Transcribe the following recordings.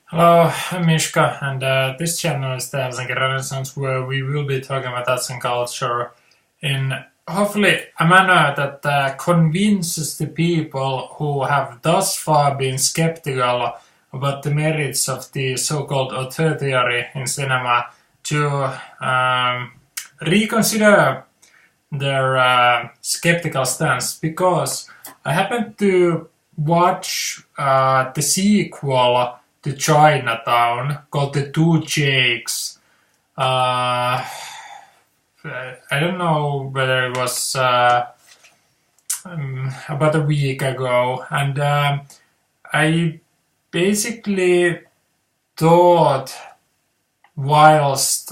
Hello, I'm Mishka, and this channel is the Helsinki Renaissance, where we will be talking about arts and culture in hopefully a manner that convinces the people who have thus far been skeptical about the merits of the so-called auteur theory in cinema to reconsider their skeptical stance, because I happened to watch the sequel to Chinatown called The Two Jakes. I don't know whether it was about a week ago, and I basically thought whilst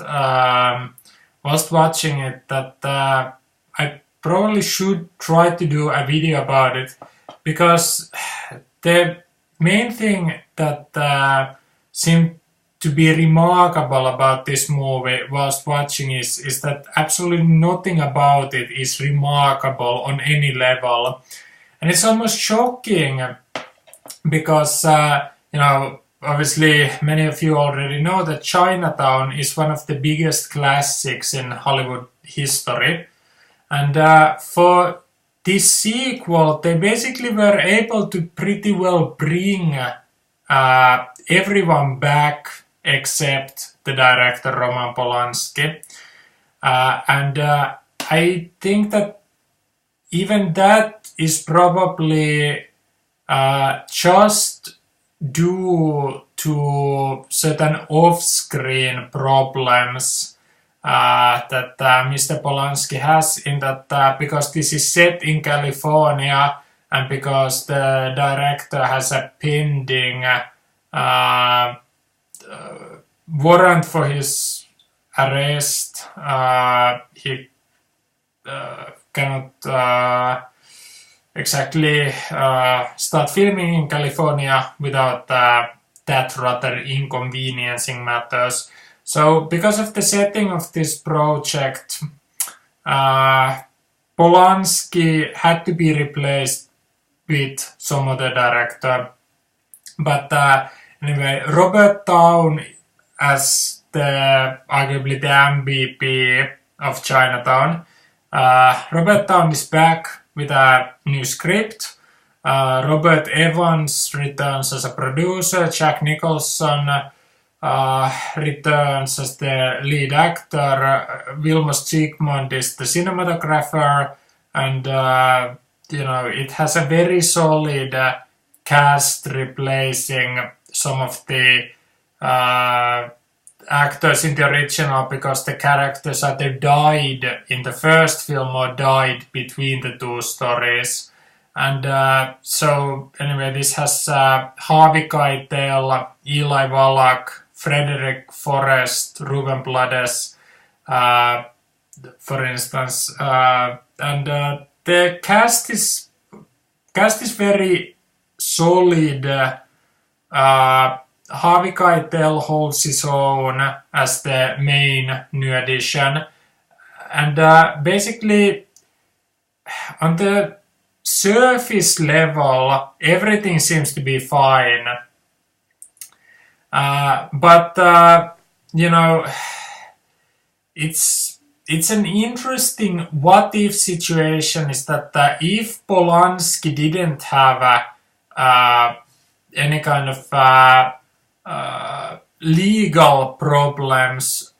watching it that I probably should try to do a video about it, because the main thing that seemed to be remarkable about this movie whilst watching is that absolutely nothing about it is remarkable on any level. And it's almost shocking because, obviously many of you already know that Chinatown is one of the biggest classics in Hollywood history. And for this sequel, they basically were able to pretty well bring everyone back except the director Roman Polanski. And I think that even that is probably just due to certain off-screen problems that Mr. Polanski has, in that because this is set in California and because the director has a pending warrant for his arrest, he cannot exactly start filming in California without that rather inconveniencing matters. So because of the setting of this project, Polanski had to be replaced with some other director. But anyway, Robert Town as arguably the MVP of Chinatown. Robert Town is back with a new script. Robert Evans returns as a producer. Jack Nicholson returns as the lead actor. Vilmos Zsigmond is the cinematographer, and it has a very solid cast replacing some of the actors in the original, because the characters either died in the first film or died between the two stories. And so anyway, this has Harvey Keitel, Eli Wallach, Frederick Forrest, Ruben Blades, for instance, and the cast is very solid. Harvey Keitel holds his own as the main new addition, and basically on the surface level everything seems to be fine. But it's an interesting what if situation, is that if Polanski didn't have any kind of legal problems,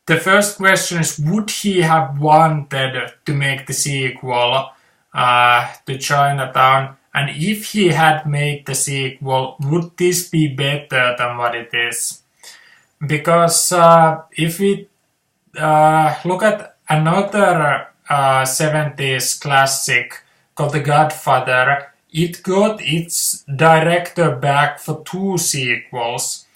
the first question is, would he have wanted to make the sequel to Chinatown? And if he had made the sequel, would this be better than what it is? Because if we look at another 70s classic called The Godfather, it got its director back for 2 sequels.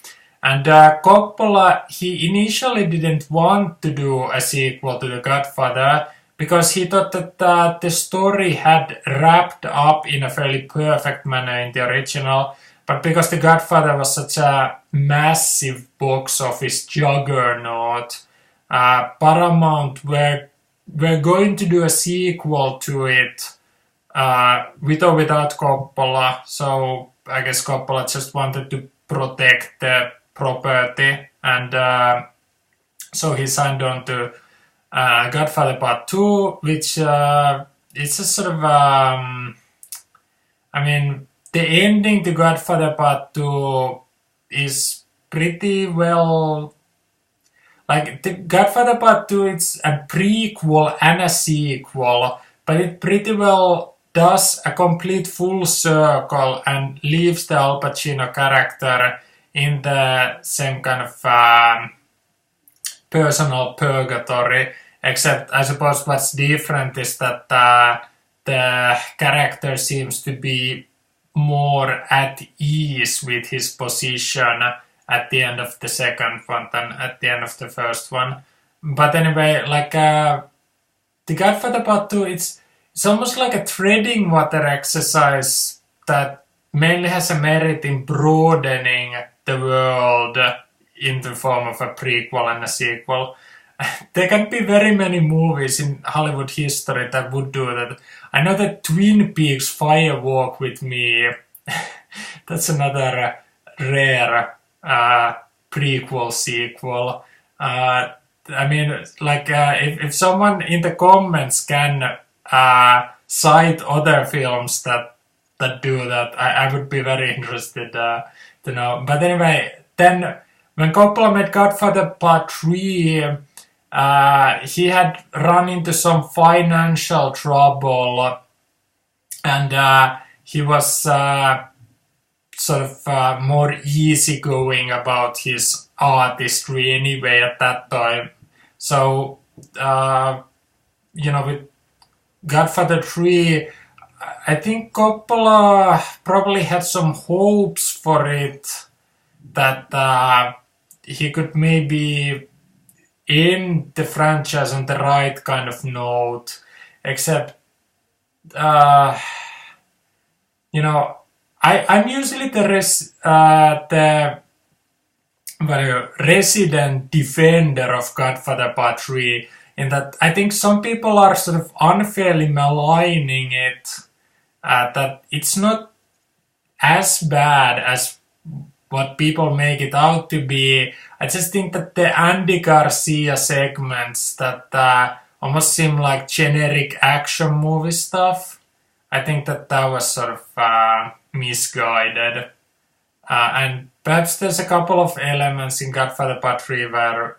And Coppola, he initially didn't want to do a sequel to The Godfather because he thought that the story had wrapped up in a fairly perfect manner in the original. But because The Godfather was such a massive box office juggernaut, Paramount were going to do a sequel to it with or without Coppola. So I guess Coppola just wanted to protect the property, and so he signed on to Godfather Part 2, which it's a sort of I mean, the ending to Godfather Part 2 is pretty well. Like, the Godfather Part 2, it's a prequel and a sequel, but it pretty well does a complete full circle and leaves the Al Pacino character in the same kind of personal purgatory, except I suppose what's different is that the character seems to be more at ease with his position at the end of the second one than at the end of the first one. But anyway, like the Godfather Part 2, it's almost like a treading water exercise that mainly has a merit in broadening the world in the form of a prequel and a sequel. There can be very many movies in Hollywood history that would do that. I know that Twin Peaks Fire Walk with Me, that's another rare prequel sequel. I mean, like, if someone in the comments can cite other films that do that, I would be very interested to know. But anyway, then when Coppola made Godfather Part 3, he had run into some financial trouble, and he was sort of more easygoing about his artistry anyway at that time. So, with Godfather 3, I think Coppola probably had some hopes for it that he could maybe end the franchise on the right kind of note, except, I'm usually the resident defender of Godfather Part 3, in that I think some people are sort of unfairly maligning it, that it's not as bad as what people make it out to be. I just think that the Andy Garcia segments that almost seem like generic action movie stuff, I think that was sort of misguided. And perhaps there's a couple of elements in Godfather Part 3 where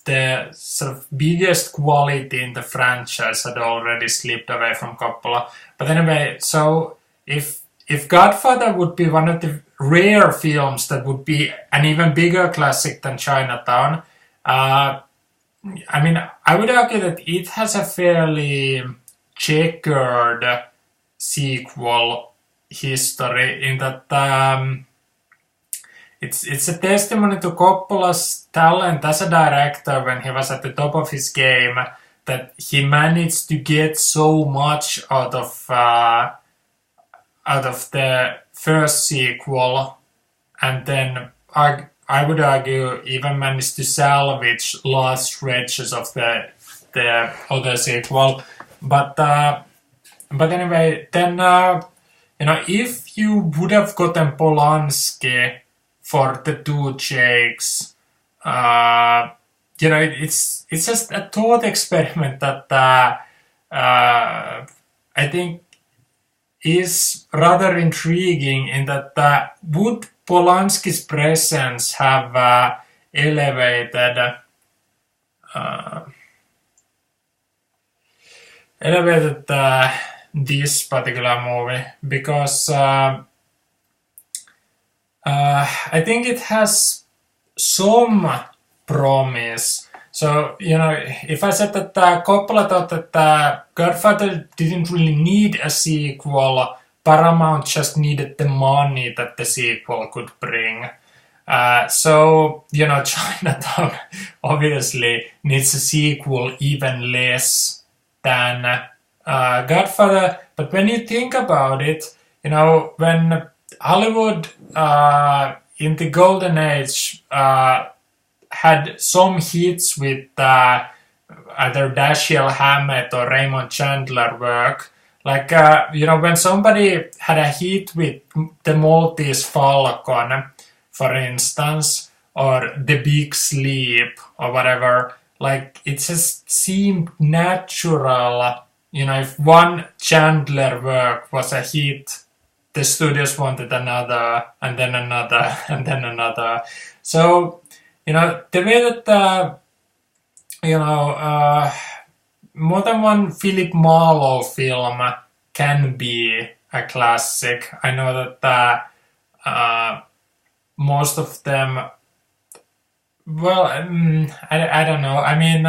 the sort of biggest quality in the franchise had already slipped away from Coppola. But anyway, so if Godfather would be one of the rare films that would be an even bigger classic than Chinatown, I would argue that it has a fairly checkered sequel history, in that it's a testimony to Coppola's talent as a director when he was at the top of his game, that he managed to get so much out of the first sequel, and then I would argue even managed to salvage large stretches of the other sequel. But anyway, then if you would have gotten Polanski for The Two Jakes, it's just a thought experiment that I think is rather intriguing, in that would Polanski's presence have elevated this particular movie, because I think it has some promise. So, if I said that Coppola thought that Godfather didn't really need a sequel, Paramount just needed the money that the sequel could bring. Chinatown obviously needs a sequel even less than Godfather. But when you think about it, when Hollywood in the golden age had some hits with either Dashiell Hammett or Raymond Chandler work, Like, when somebody had a hit with the Maltese Falcon, for instance, or The Big Sleep, or whatever, like, it just seemed natural. If one Chandler work was a hit, the studios wanted another, and then another, and then another. So, the way that, more than one Philip Marlowe film can be a classic. I know that most of them, well, I don't know. I mean,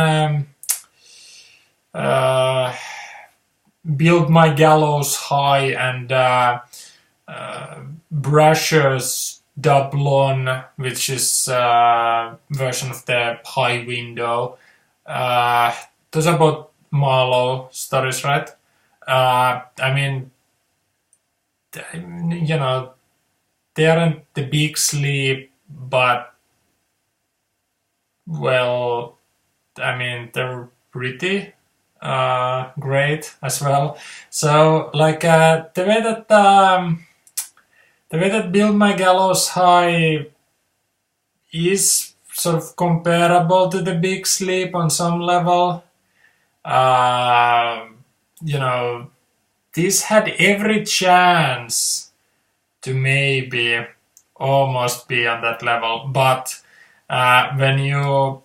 Build My Gallows High and Brasher's Doublon, which is version of the High Window. Those are both Marlowe stories, right? I mean, they aren't The Big Sleep, but, well, I mean, they're pretty great as well. So, like, the way that Build My Gallows High is sort of comparable to The Big Sleep on some level. This had every chance to maybe almost be on that level, but when you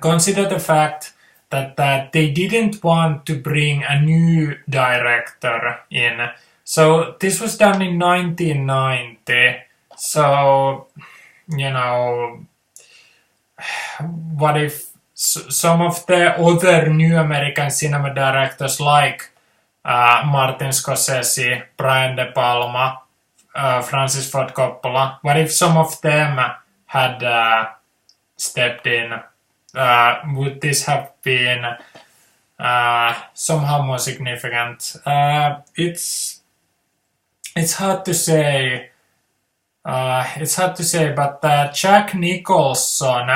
consider the fact that they didn't want to bring a new director in, so this was done in 1990, so, what if some of the other new American cinema directors like Martin Scorsese, Brian De Palma, Francis Ford Coppola, what if some of them had stepped in? Would this have been somehow more significant? It's hard to say. But Jack Nicholson,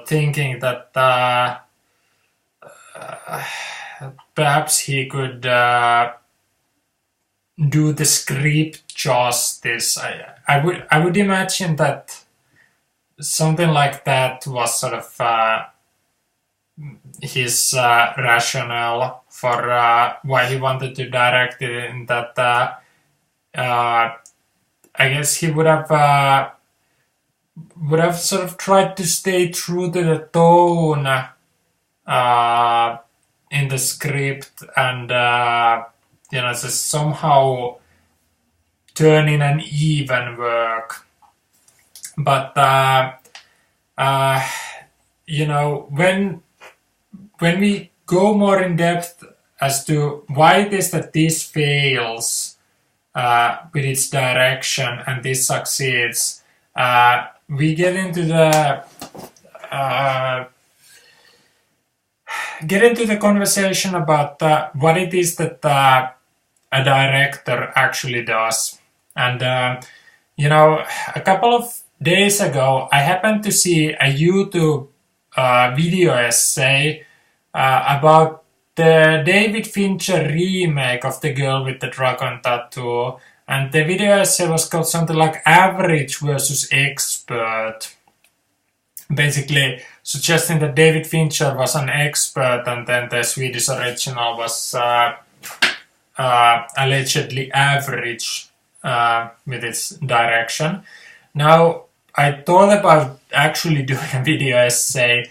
thinking that perhaps he could do the script justice. I would imagine that something like that was sort of his rationale for why he wanted to direct it. In that, I guess he would have sort of tried to stay true to the tone in the script, and just somehow turn in an even work. But when we go more in depth as to why it is that this fails with its direction and this succeeds, we get into the conversation about what it is that a director actually does. And a couple of days ago, I happened to see a YouTube video essay about the David Fincher remake of The Girl with the Dragon Tattoo, and the video essay was called something like Average versus Expert, basically suggesting that David Fincher was an expert and then the Swedish original was allegedly average with its direction. Now, I thought about actually doing a video essay.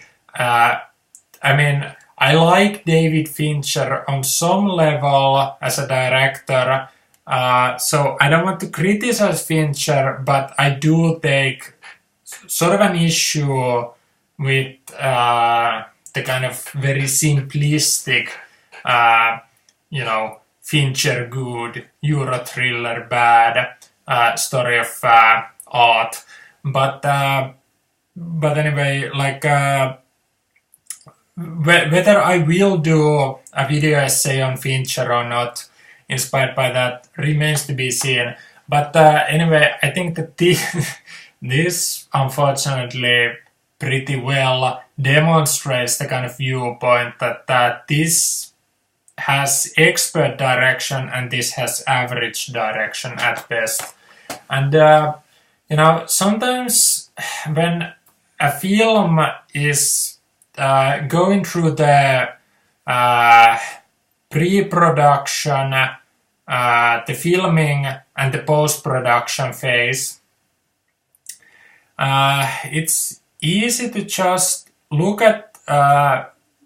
I like David Fincher on some level as a director, so I don't want to criticize Fincher, but I do take sort of an issue with the kind of very simplistic, Fincher good, Euro thriller bad story of art. But anyway, like, whether I will do a video essay on Fincher or not, inspired by that, remains to be seen. But anyway, I think that this unfortunately pretty well demonstrates the kind of viewpoint that this has expert direction and this has average direction at best. And sometimes when a film is going through the pre-production, the filming and the post-production phase, it's easy to just look at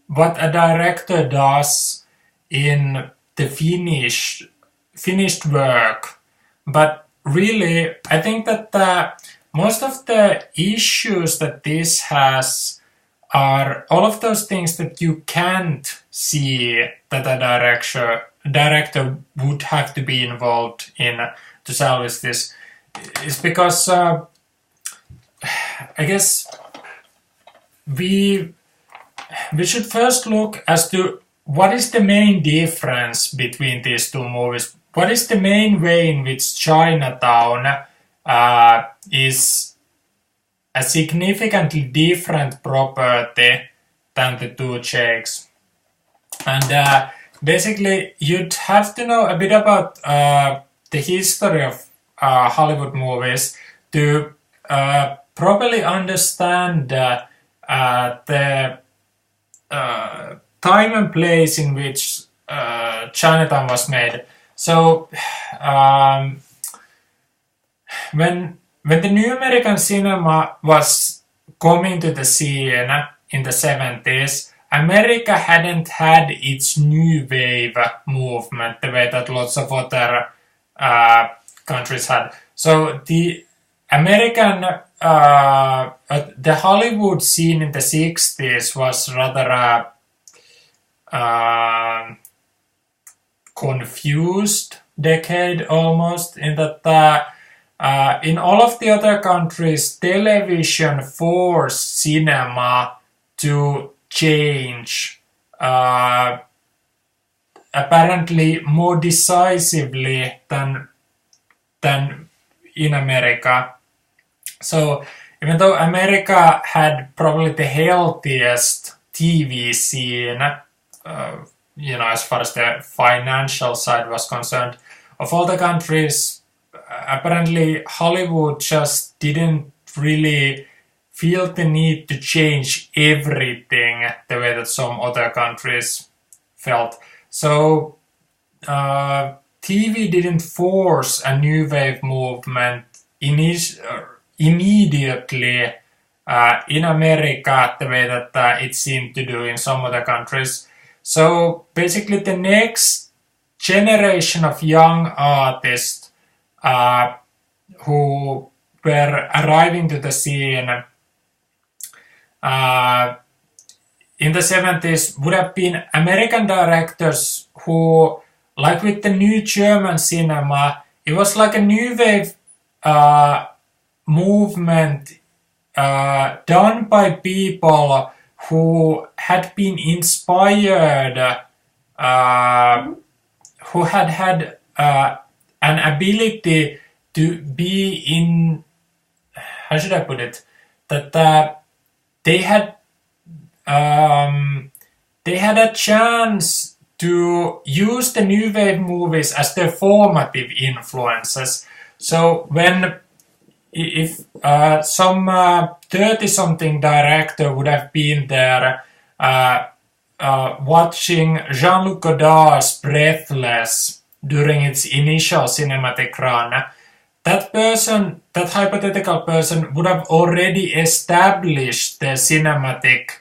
what a director does in the finished work. But really, I think that most of the issues that this has are all of those things that you can't see that a director would have to be involved in to salvage this. Is because I guess we should first look as to what is the main difference between these two movies. What is the main way in which Chinatown is a significantly different property than the two Jakes? And basically, you'd have to know a bit about the history of Hollywood movies to properly understand the time and place in which Chinatown was made. So when the new American cinema was coming to the scene in the 70s, America hadn't had its new wave movement the way that lots of other countries had. So the American, the Hollywood scene in the 60s was rather confused decade almost, in that in all of the other countries, television forced cinema to change apparently more decisively than in America. So even though America had probably the healthiest TV scene, as far as the financial side was concerned, of all the countries, apparently Hollywood just didn't really feel the need to change everything the way that some other countries felt. So TV didn't force a new wave movement immediately in America the way that it seemed to do in some other countries. So basically the next generation of young artists who were arriving to the scene in the 70s would have been American directors who, like with the new German cinema, it was like a new wave movement done by people who had been inspired, who had an ability to be in, how should I put it, that they had a chance to use the new wave movies as their formative influences. So if some 30-something director would have been there watching Jean-Luc Godard's Breathless during its initial cinematic run, that hypothetical person would have already established their cinematic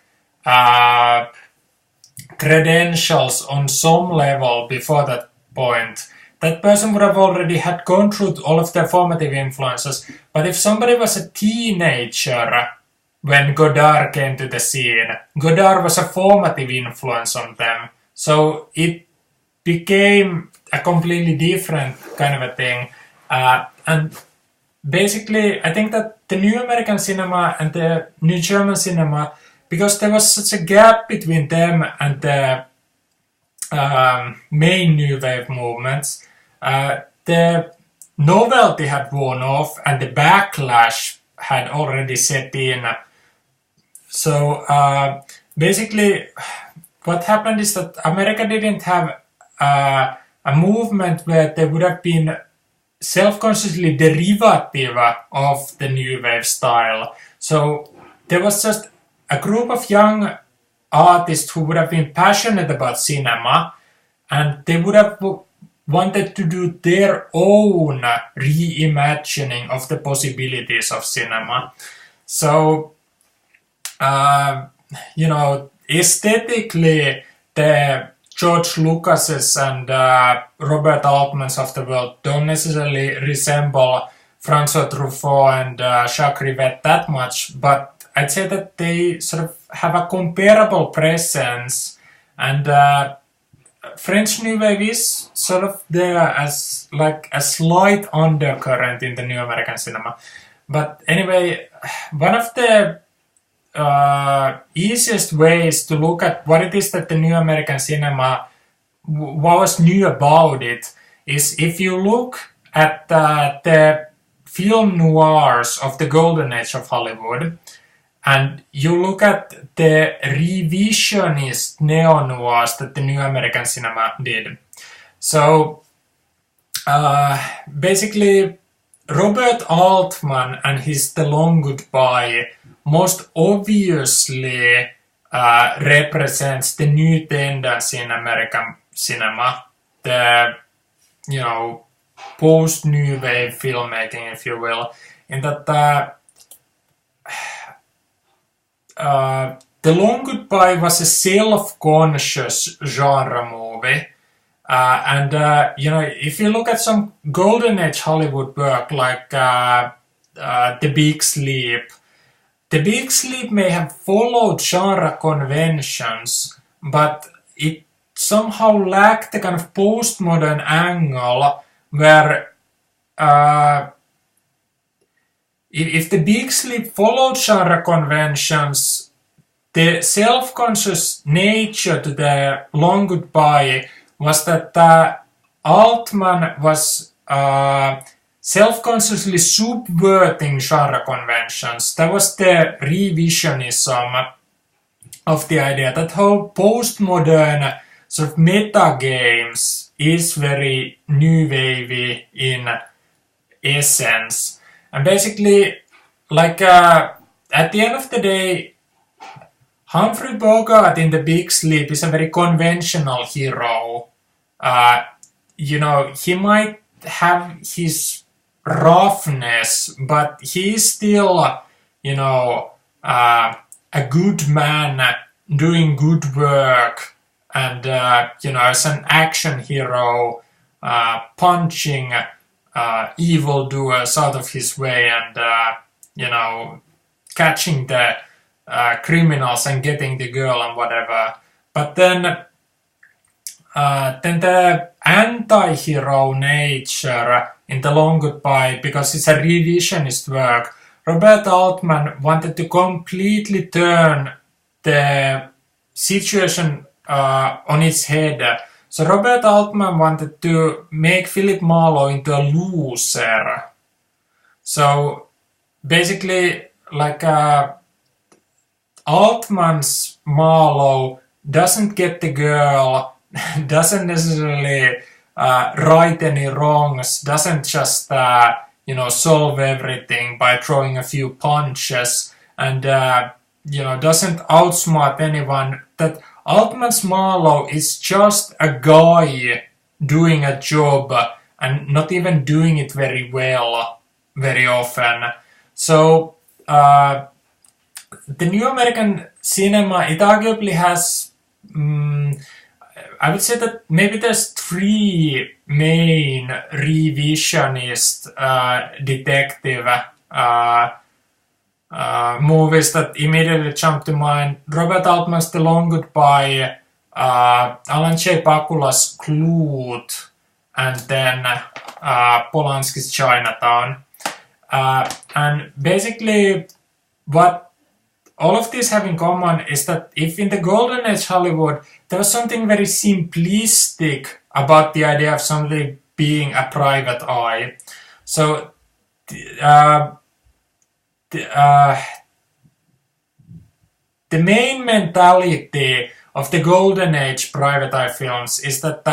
credentials on some level before that point. That person would have already had gone through all of their formative influences. But if somebody was a teenager when Godard came to the scene, Godard was a formative influence on them. So it became a completely different kind of a thing. And basically, I think that the new American cinema and the new German cinema, because there was such a gap between them and the main new wave movements, the novelty had worn off and the backlash had already set in So basically, what happened is that America didn't have a movement where they would have been self-consciously derivative of the new wave style. So there was just a group of young artists who would have been passionate about cinema, and they would have wanted to do their own reimagining of the possibilities of cinema. So, aesthetically, the George Lucas's and Robert Altmans of the world don't necessarily resemble François Truffaut and Jacques Rivette that much, but I'd say that they sort of have a comparable presence, and French New Wave is sort of there as like a slight undercurrent in the new American cinema. But anyway, one of the easiest ways to look at what it is that the new American cinema, what was new about it, is if you look at the film noirs of the golden age of Hollywood, and you look at the revisionist neo-noirs that the new American cinema did. So basically, Robert Altman and his The Long Goodbye most obviously represents the new tendency in American cinema, the post-new wave filmmaking, if you will, in that The Long Goodbye was a self-conscious genre movie. If you look at some golden age Hollywood work like The Big Sleep, The Big Sleep may have followed genre conventions, but it somehow lacked the kind of postmodern angle where if The Big Sleep followed genre conventions, the self-conscious nature to The Long Goodbye was that Altman was self-consciously subverting genre conventions. That was the revisionism of the idea. That whole postmodern sort of meta games is very new wavy in essence. And basically, like at the end of the day, Humphrey Bogart in The Big Sleep is a very conventional hero. He might have his roughness, but he's still, a good man doing good work, and as an action hero, punching evildoers out of his way, and catching the criminals and getting the girl and whatever. But then the anti-hero nature in The Long Goodbye, because it's a revisionist work, Robert Altman wanted to completely turn the situation on its head. So Robert Altman wanted to make Philip Marlowe into a loser. So basically, like Altman's Marlowe doesn't get the girl, doesn't necessarily right any wrongs, doesn't just solve everything by throwing a few punches, and doesn't outsmart anyone. That Altman's Marlowe is just a guy doing a job and not even doing it very well very often. So the new American cinema, it arguably has I would say that maybe there's three main revisionist detective movies that immediately jump to mind. Robert Altman's The Long Goodbye, Alan J. Pakula's Clute, and then Polanski's Chinatown. And basically what all of these have in common is that if in the golden age Hollywood there was something very simplistic about the idea of somebody being a private eye. So the main mentality of the golden age private eye films is that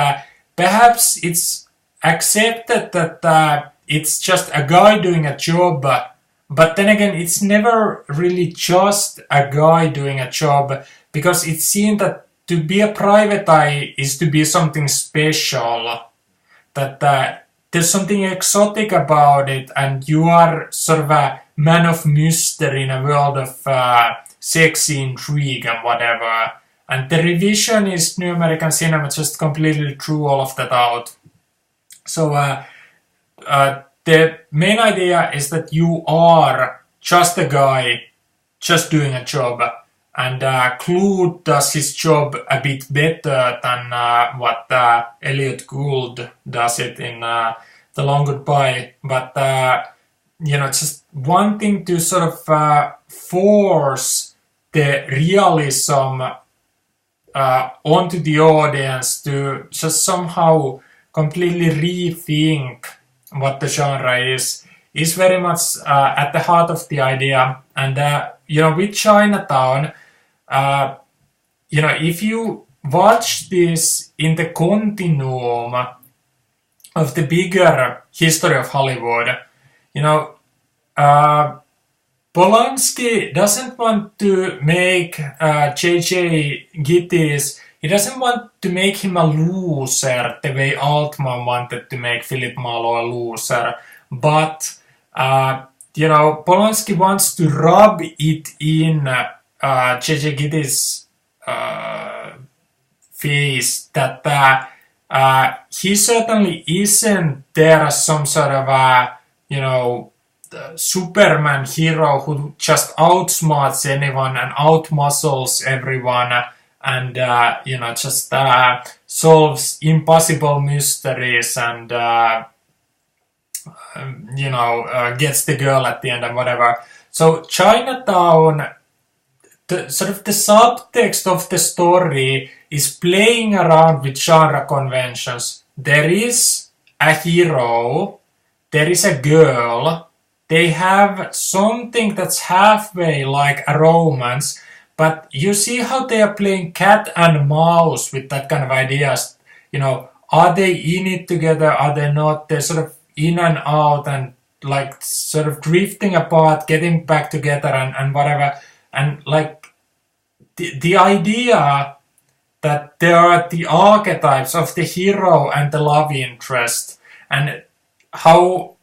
perhaps it's accepted that it's just a guy doing a job, but then again, it's never really just a guy doing a job, because it's seen that to be a private eye is to be something special, that there's something exotic about it, and you are sort of a man of mystery in a world of sexy intrigue and whatever. And the revisionist New American cinema just completely threw all of that out. So the main idea is that you are just a guy just doing a job, and Clute does his job a bit better than what Elliot Gould does it in The Long Goodbye. But just wanting to sort of force the realism onto the audience to just somehow completely rethink what the genre is very much at the heart of the idea. And with Chinatown, if you watch this in the continuum of the bigger history of Hollywood, Polanski doesn't want to make J.J. Gittes, he doesn't want to make him a loser the way Altman wanted to make Philip Marlowe a loser, but Polanski wants to rub it in J.J. Gittes' face that he certainly isn't there as some sort of Superman hero who just outsmarts anyone and outmuscles everyone and just solves impossible mysteries and gets the girl at the end and whatever. So Chinatown, the subtext of the story is playing around with genre conventions. There is a hero, there is a girl, they have something that's halfway like a romance, but you see how they are playing cat and mouse with that kind of ideas. Are they in it together? Are they not? They're sort of in and out and like sort of drifting apart, getting back together and whatever. And like the idea that there are the archetypes of the hero and the love interest, and how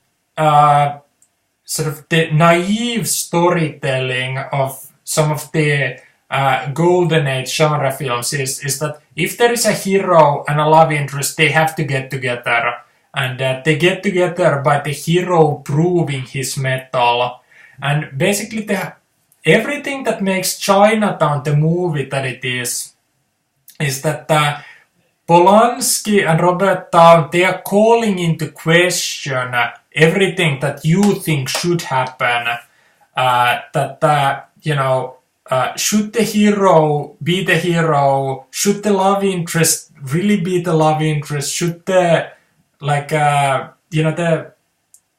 sort of the naive storytelling of some of the golden age genre films is that if there is a hero and a love interest, they have to get together, and they get together by the hero proving his mettle. And basically everything that makes Chinatown the movie that it is that Polanski and Robert Town, they are calling into question everything that you think should happen. Should the hero be the hero? Should the love interest really be the love interest? Should the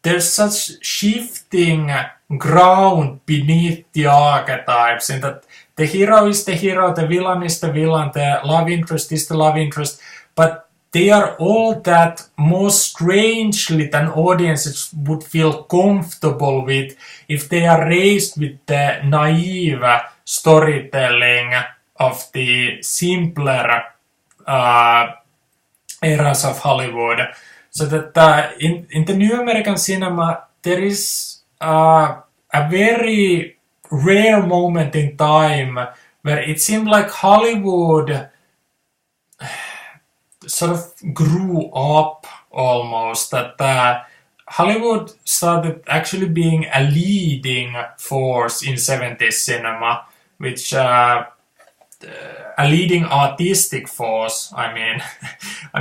there's such shifting ground beneath the archetypes, in that the hero is the hero, the villain is the villain, the love interest is the love interest, but they are all that more strangely than audiences would feel comfortable with if they are raised with the naive storytelling of the simpler eras of Hollywood. So that in the New American cinema, there is a very rare moment in time where it seemed like Hollywood sort of grew up almost, that Hollywood started actually being a leading force in 70s cinema, which a leading artistic force, I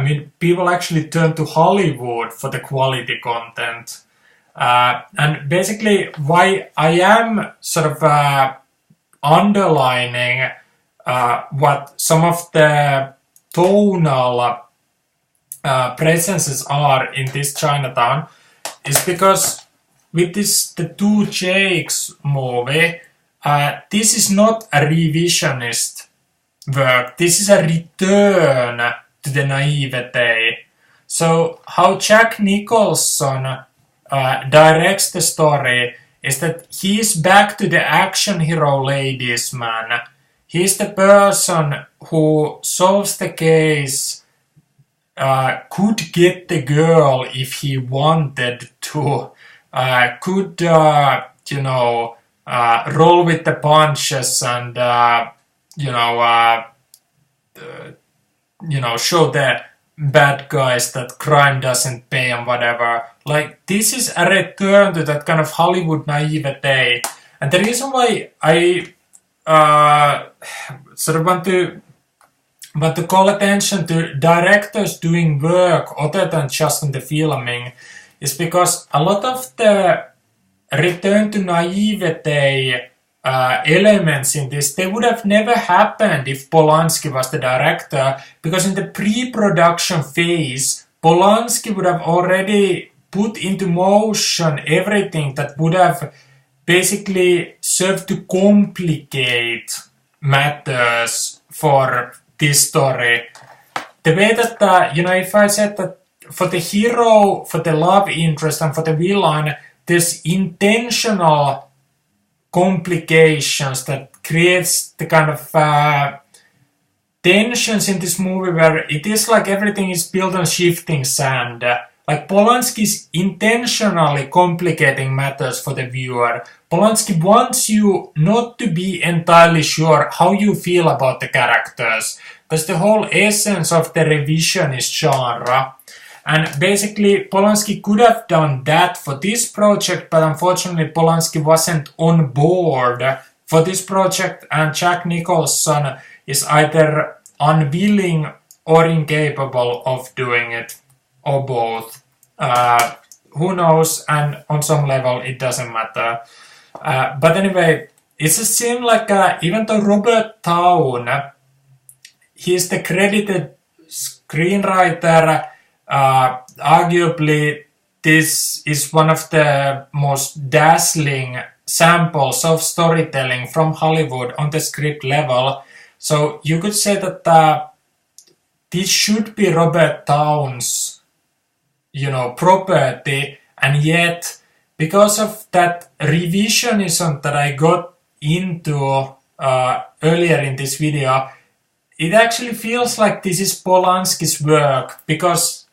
mean people actually turned to Hollywood for the quality content. And basically why I am sort of underlining what some of the tonal presences are in this Chinatown is because with this The Two Jakes movie, this is not a revisionist work. This is a return to the naivete. So how Jack Nicholson directs the story is that he is back to the action hero ladies man. He's the person who solves the case, could get the girl if he wanted to, could, roll with the punches and, show the bad guys that crime doesn't pay and whatever. Like, this is a return to that kind of Hollywood naivete. And the reason why I sort of want to call attention to directors doing work other than just in the filming is because a lot of the return to naivete elements in this, they would have never happened if Polanski was the director, because in the pre-production phase, Polanski would have already put into motion everything that would have basically served to complicate matters for this story. The way that, if I said that for the hero, for the love interest, and for the villain, there's intentional complications that creates the kind of tensions in this movie where it is like everything is built on shifting sand. Like Polanski is intentionally complicating matters for the viewer. Polanski wants you not to be entirely sure how you feel about the characters. That's the whole essence of the revisionist genre. And basically, Polanski could have done that for this project, but unfortunately, Polanski wasn't on board for this project, and Jack Nicholson is either unwilling or incapable of doing it, or both. Who knows, and on some level, it doesn't matter. But anyway, it just seemed like even though Robert Town, he's the credited screenwriter, arguably this is one of the most dazzling samples of storytelling from Hollywood on the script level. So you could say that this should be Robert Town's, property, and yet because of that revisionism that I got into earlier in this video, it actually feels like this is Polanski's work, because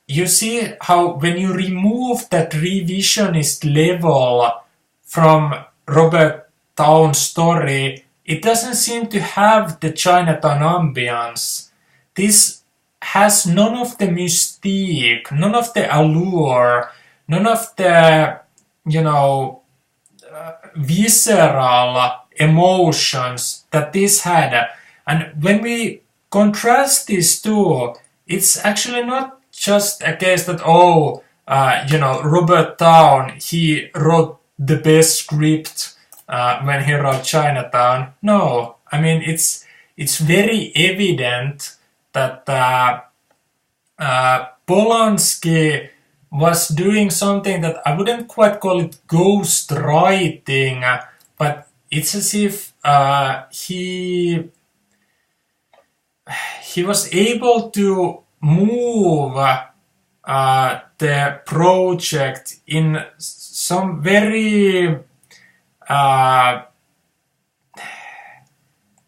you see how when you remove that revisionist level from Robert Town's story, it doesn't seem to have the Chinatown ambience. This has none of the mystique, none of the allure, none of the, visceral emotions that this had. And when we contrast these two, it's actually not just a case that, Robert Town, he wrote the best script when he wrote Chinatown. No, I mean, it's very evident that Polanski was doing something that I wouldn't quite call it ghost writing, but it's as if he was able to move the project in some very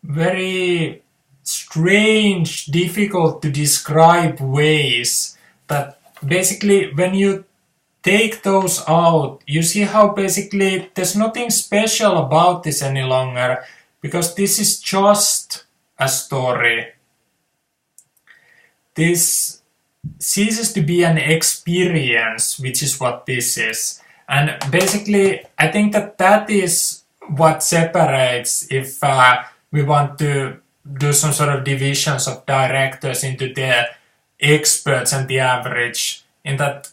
very strange, difficult to describe ways that basically when you take those out, you see how basically there's nothing special about this any longer, because this is just a story. This ceases to be an experience, which is what this is. And basically, I think that is what separates, if we want to do some sort of divisions of directors into the experts and the average, in that,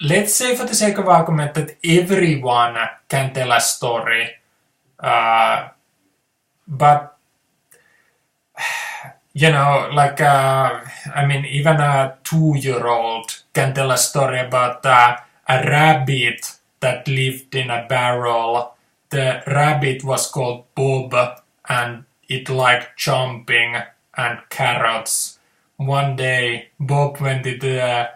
let's say for the sake of argument that everyone can tell a story, but even a 2-year-old can tell a story about a rabbit that lived in a barrel the rabbit was called Bob and it liked jumping and carrots. One day Bob went into the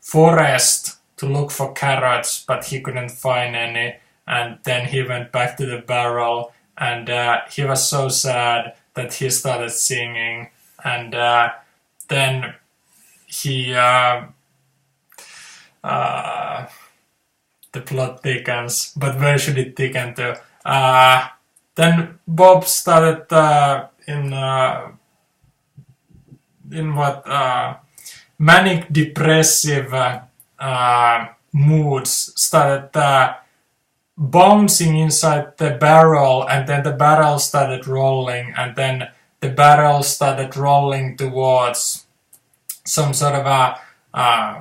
forest to look for carrots, but he couldn't find any, and then he went back to the barrel, and he was so sad that he started singing, and then he the plot thickens, but where should it thicken to? Then Bob started in what manic depressive moods, started bouncing inside the barrel, and then the barrel started rolling, and then the barrel started rolling towards some sort of a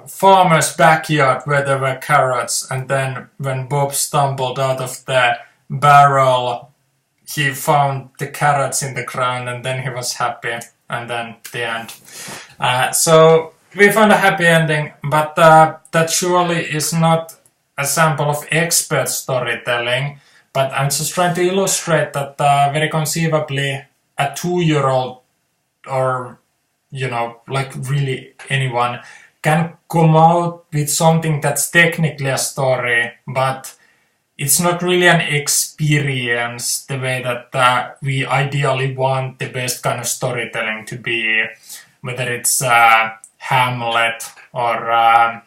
farmer's backyard where there were carrots, and then when Bob stumbled out of the barrel, he found the carrots in the ground, and then he was happy, and then the end. So we found a happy ending, but that surely is not a sample of expert storytelling, but I'm just trying to illustrate that very conceivably a 2-year-old, or like really anyone, can come out with something that's technically a story, but it's not really an experience the way that we ideally want the best kind of storytelling to be, whether it's Hamlet or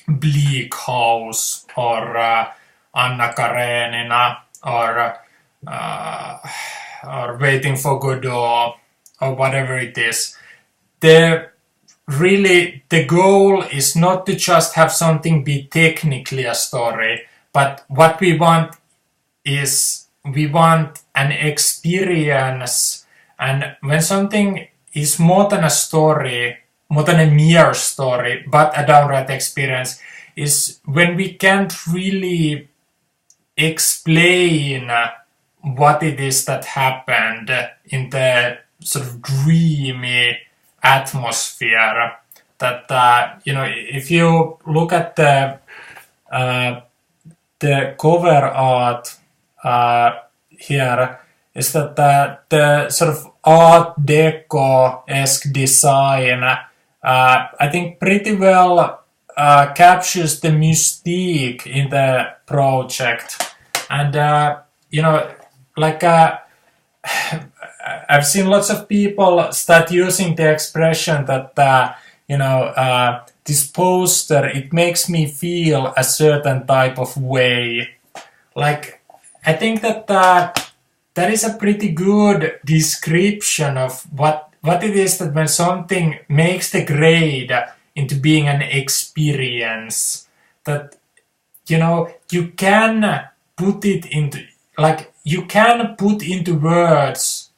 Bleak House or Anna Karenina or Waiting for Godot or whatever it is. The goal is not to just have something be technically a story, but what we want is we want an experience, and when something is more than a story, more than a mere story, but a downright experience, is when we can't really explain what it is that happened in the sort of dreamy atmosphere. That if you look at the cover art here, is that the sort of Art Deco-esque design I think pretty well captures the mystique in the project, and like I've seen lots of people start using the expression that this poster, it makes me feel a certain type of way. Like, I think that that is a pretty good description of what it is that when something makes the grade into being an experience, that you can put it into, like, you can put into words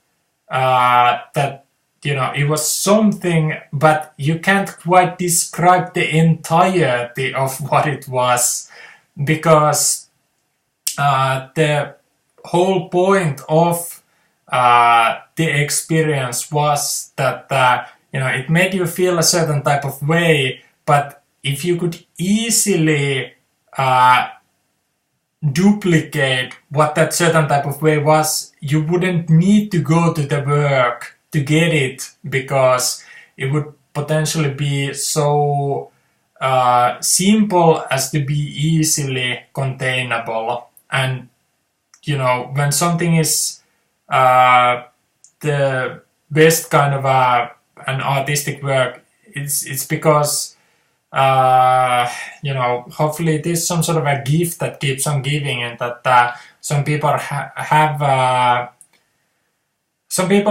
that it was something, but you can't quite describe the entirety of what it was, because the whole point of the experience was that it made you feel a certain type of way, but if you could easily duplicate what that certain type of way was, you wouldn't need to go to the work to get it, because it would potentially be so simple as to be easily containable. And when something is the best kind of an artistic work, it's because hopefully it is some sort of a gift that keeps on giving, and that some people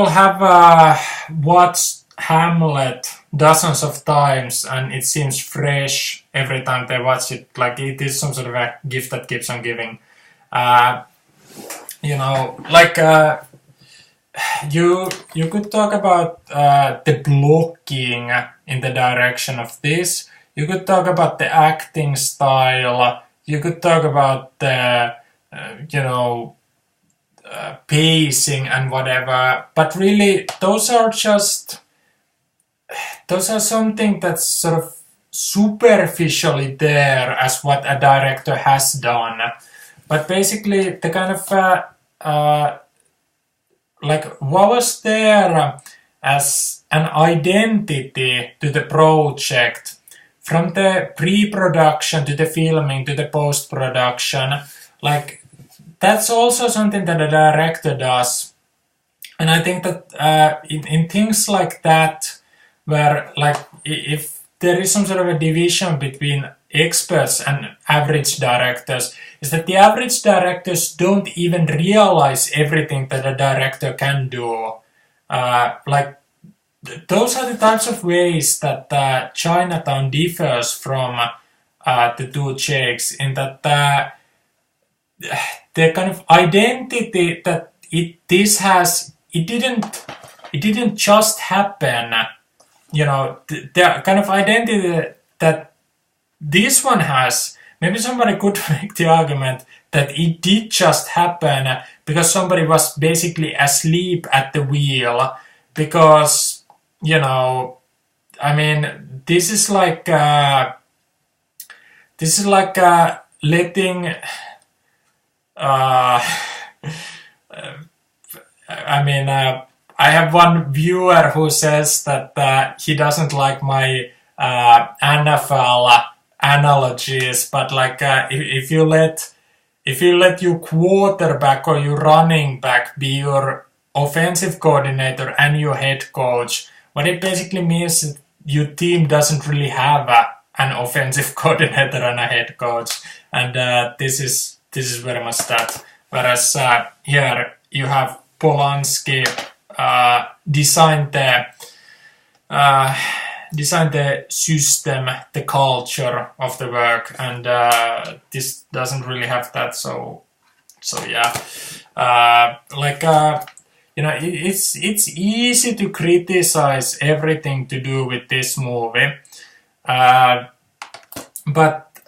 have watched Hamlet dozens of times, and it seems fresh every time they watch it. Like, it is some sort of a gift that keeps on giving. You could talk about the blocking in the direction of this. You could talk about the acting style. You could talk about the pacing and whatever. But really, those are something that's sort of superficially there as what a director has done. but basically the kind of like what was there as an identity to the project from the pre-production to the filming to the post-production. Like that's also something that a director does, and I think that in things like that, where like if there is some sort of a division between experts and average directors, is that the average directors don't even realize everything that a director can do. Like those are the types of ways that Chinatown differs from the two Jakes, in that the kind of identity that this has, it didn't just happen. You know, the kind of identity that this one has, maybe somebody could make the argument that it did just happen because somebody was basically asleep at the wheel, because, you know, I mean, this is like letting I mean, I have one viewer who says that he doesn't like my NFL analogies, but like if you let your quarterback or your running back be your offensive coordinator and your head coach, what it basically means is your team doesn't really have an offensive coordinator and a head coach, and this is very much that. Whereas here you have Polanski designed the system, the culture of the work, and this doesn't really have that. So yeah, you know, it's easy to criticize everything to do with this movie, but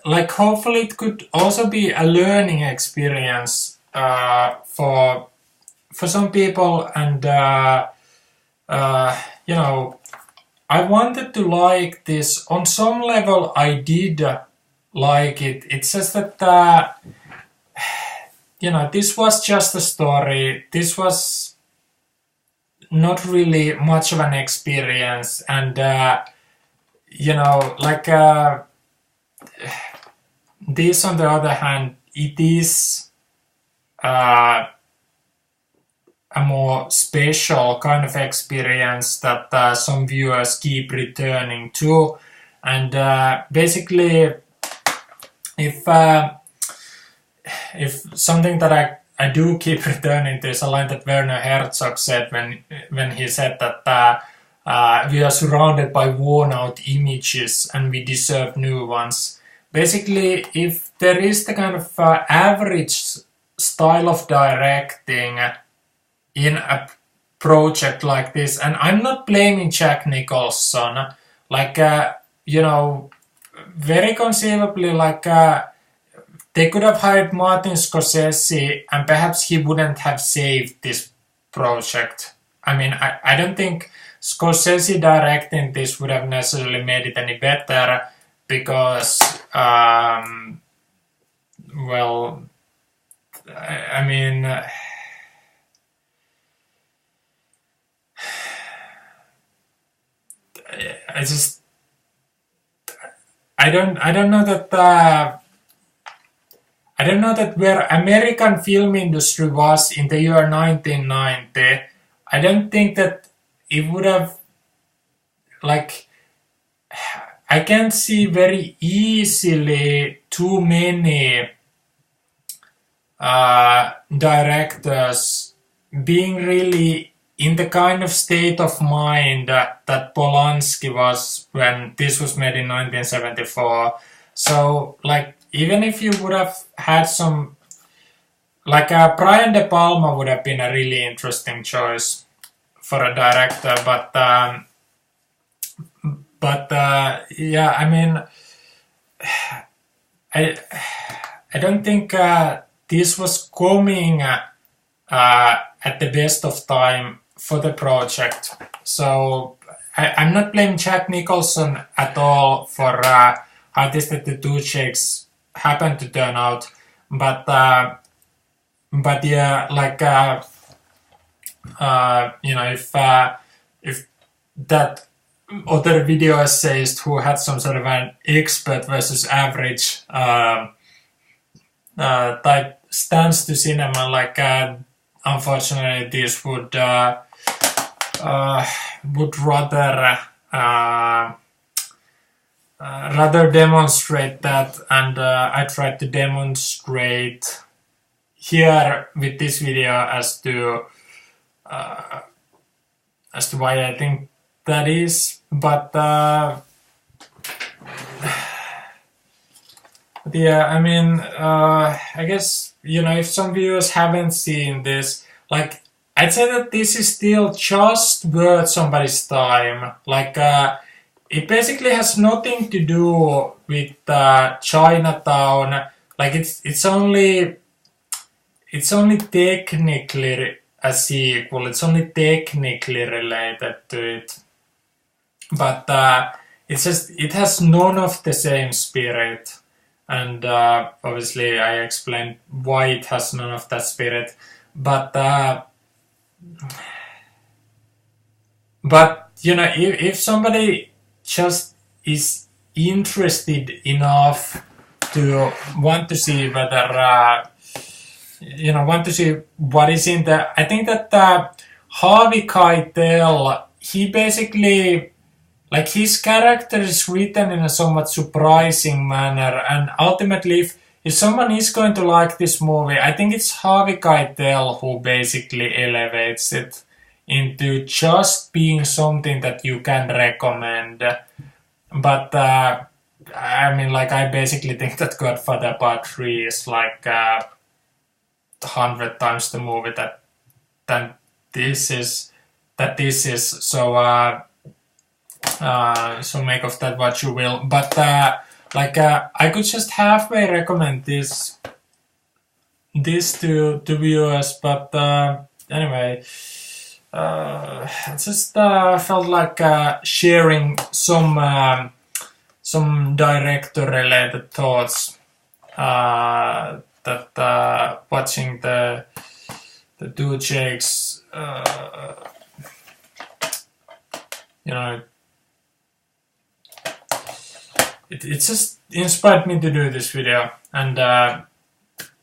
like hopefully it could also be a learning experience for some people, and you know, I wanted to like this. On some level I did like it. It's just that you know, this was just a story. This was not really much of an experience, and you know, like this on the other hand, it is a more special kind of experience that some viewers keep returning to, and basically if something that I do keep returning to is a line that Werner Herzog said when he said that we are surrounded by worn out images and we deserve new ones. Basically, if there is the kind of average style of directing in a project like this, and I'm not blaming Jack Nicholson, like you know, very conceivably, like they could have hired Martin Scorsese and perhaps he wouldn't have saved this project. I mean, I don't think Scorsese directing this would have necessarily made it any better, because well, I mean, I don't know that I don't know that where American film industry was in the year 1990. I don't think that it would have, like, I can't see very easily too many directors being really in the kind of state of mind that Polanski was when this was made in 1974. So, like, even if you would have had some, like, Brian De Palma would have been a really interesting choice for a director, but yeah, I mean, I don't think this was coming at the best of time for the project. So I'm not blaming Jack Nicholson at all for how this The Two Jakes happened to turn out. but yeah, like you know, if that other video essayist who had some sort of an expert versus average type stance to cinema, like unfortunately this would rather demonstrate that, and I tried to demonstrate here with this video as to why I think that is, but yeah, I mean, I guess, you know, if some viewers haven't seen this, like, I'd say that this is still just worth somebody's time. Like, it basically has nothing to do with Chinatown. Like, it's only technically a sequel. It's only technically related to it, but it's just, it has none of the same spirit. And obviously I explained why it has none of that spirit, but you know, if somebody just is interested enough to want to see whether you know, want to see what is in there, I think that Harvey Keitel, he basically, like, his character is written in a somewhat surprising manner, and ultimately if someone is going to like this movie, I think it's Harvey Keitel who basically elevates it into just being something that you can recommend. But I mean, like, I basically think that Godfather Part 3 is like 100 times the movie that this is. So so make of that what you will. But like, I could just halfway recommend this to viewers, but anyway, I just felt like sharing some director related thoughts that watching the two Jakes, you know, it just inspired me to do this video, and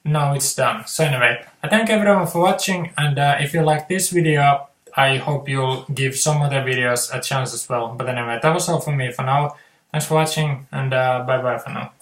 now it's done. So anyway, I thank everyone for watching, and if you like this video, I hope you'll give some other videos a chance as well. But anyway, that was all for me for now. Thanks for watching, and bye bye for now.